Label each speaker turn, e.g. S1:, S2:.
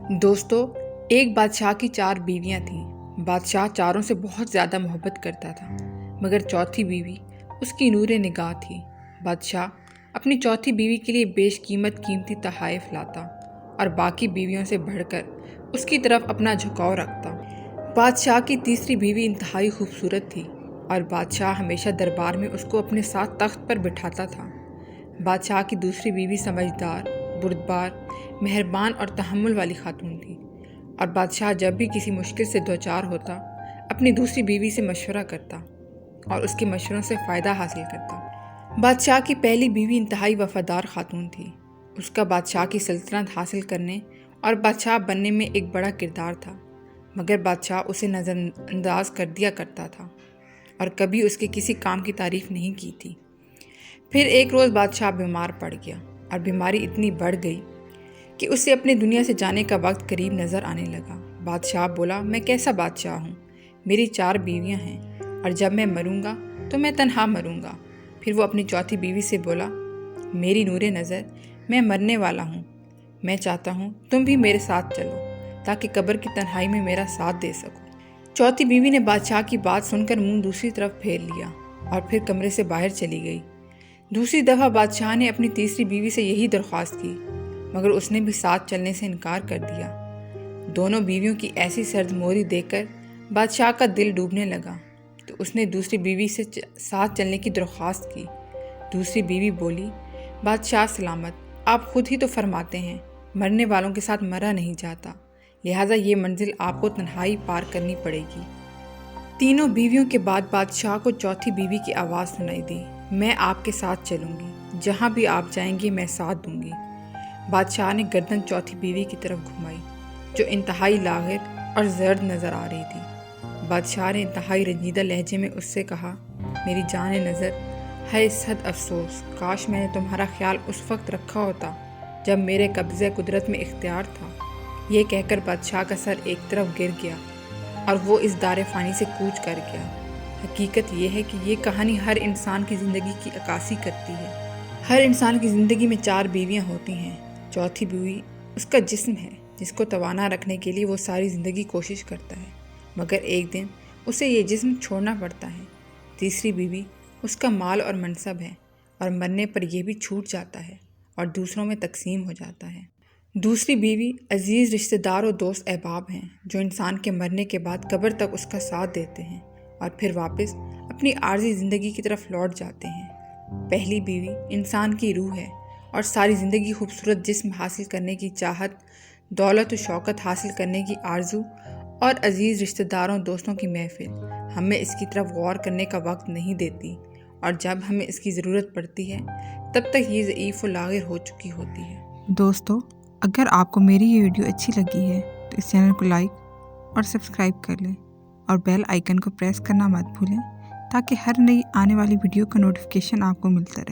S1: دوستو، ایک بادشاہ کی 4 بیویاں تھیں۔ بادشاہ چاروں سے بہت زیادہ محبت کرتا تھا، مگر چوتھی بیوی اس کی نور نگاہ تھی۔ بادشاہ اپنی چوتھی بیوی کے لیے بیش قیمتی تحائف لاتا اور باقی بیویوں سے بڑھ کر اس کی طرف اپنا جھکاؤ رکھتا۔ بادشاہ کی تیسری بیوی انتہائی خوبصورت تھی اور بادشاہ ہمیشہ دربار میں اس کو اپنے ساتھ تخت پر بٹھاتا تھا۔ بادشاہ کی دوسری بیوی سمجھدار، بردبار، مہربان اور تحمل والی خاتون تھی، اور بادشاہ جب بھی کسی مشکل سے دوچار ہوتا اپنی دوسری بیوی سے مشورہ کرتا اور اس کے مشوروں سے فائدہ حاصل کرتا۔ بادشاہ کی پہلی بیوی انتہائی وفادار خاتون تھی۔ اس کا بادشاہ کی سلطنت حاصل کرنے اور بادشاہ بننے میں ایک بڑا کردار تھا، مگر بادشاہ اسے نظر انداز کر دیا کرتا تھا اور کبھی اس کے کسی کام کی تعریف نہیں کی تھی۔ پھر ایک روز بادشاہ بیمار پڑ گیا اور بیماری اتنی بڑھ گئی کہ اسے اپنی دنیا سے جانے کا وقت قریب نظر آنے لگا۔ بادشاہ بولا، میں کیسا بادشاہ ہوں، میری 4 بیویاں ہیں اور جب میں مروں گا تو میں تنہا مروں گا۔ پھر وہ اپنی چوتھی بیوی سے بولا، میری نور نظر، میں مرنے والا ہوں، میں چاہتا ہوں تم بھی میرے ساتھ چلو تاکہ قبر کی تنہائی میں میرا ساتھ دے سکو۔ چوتھی بیوی نے بادشاہ کی بات سن کر منہ دوسری طرف پھیر لیا اور پھر کمرے سے باہر چلی گئی۔ دوسری دفعہ بادشاہ نے اپنی تیسری بیوی سے یہی درخواست کی، مگر اس نے بھی ساتھ چلنے سے انکار کر دیا۔ دونوں بیویوں کی ایسی سرد موری دیکھ کر بادشاہ کا دل ڈوبنے لگا تو اس نے دوسری بیوی سے ساتھ چلنے کی درخواست کی۔ دوسری بیوی بولی، بادشاہ سلامت، آپ خود ہی تو فرماتے ہیں مرنے والوں کے ساتھ مرا نہیں جاتا، لہٰذا یہ منزل آپ کو تنہائی پار کرنی پڑے گی۔ تینوں بیویوں کے بعد بادشاہ کو چوتھی بیوی کی آواز سنائی دی، میں آپ کے ساتھ چلوں گی، جہاں بھی آپ جائیں گے میں ساتھ دوں گی۔ بادشاہ نے گردن چوتھی بیوی کی طرف گھمائی جو انتہائی لاغر اور زرد نظر آ رہی تھی۔ بادشاہ نے انتہائی رنجیدہ لہجے میں اس سے کہا، میری جان نظر، ہے صد افسوس، کاش میں نے تمہارا خیال اس وقت رکھا ہوتا جب میرے قبضہ قدرت میں اختیار تھا۔ یہ کہہ کر بادشاہ کا سر ایک طرف گر گیا اور وہ اس دار فانی سے کوچ کر گیا۔ حقیقت یہ ہے کہ یہ کہانی ہر انسان کی زندگی کی عکاسی کرتی ہے۔ ہر انسان کی زندگی میں 4 بیویاں ہوتی ہیں۔ چوتھی بیوی اس کا جسم ہے جس کو توانا رکھنے کے لیے وہ ساری زندگی کوشش کرتا ہے، مگر ایک دن اسے یہ جسم چھوڑنا پڑتا ہے۔ تیسری بیوی اس کا مال اور منصب ہے اور مرنے پر یہ بھی چھوٹ جاتا ہے اور دوسروں میں تقسیم ہو جاتا ہے۔ دوسری بیوی عزیز رشتہ دار اور دوست احباب ہیں جو انسان کے مرنے کے بعد قبر تک اس کا ساتھ دیتے ہیں اور پھر واپس اپنی عارضی زندگی کی طرف لوٹ جاتے ہیں۔ پہلی بیوی انسان کی روح ہے اور ساری زندگی خوبصورت جسم حاصل کرنے کی چاہت، دولت و شوکت حاصل کرنے کی آرزو اور عزیز رشتہ داروں دوستوں کی محفل ہمیں اس کی طرف غور کرنے کا وقت نہیں دیتی، اور جب ہمیں اس کی ضرورت پڑتی ہے تب تک یہ ضعیف و لاغر ہو چکی ہوتی ہے۔
S2: دوستو، اگر آپ کو میری یہ ویڈیو اچھی لگی ہے تو اس چینل کو لائک اور سبسکرائب کر لیں اور بیل آئیکن کو پریس کرنا مت بھولیں تاکہ ہر نئی آنے والی ویڈیو کا نوٹیفیکیشن آپ کو ملتا رہے۔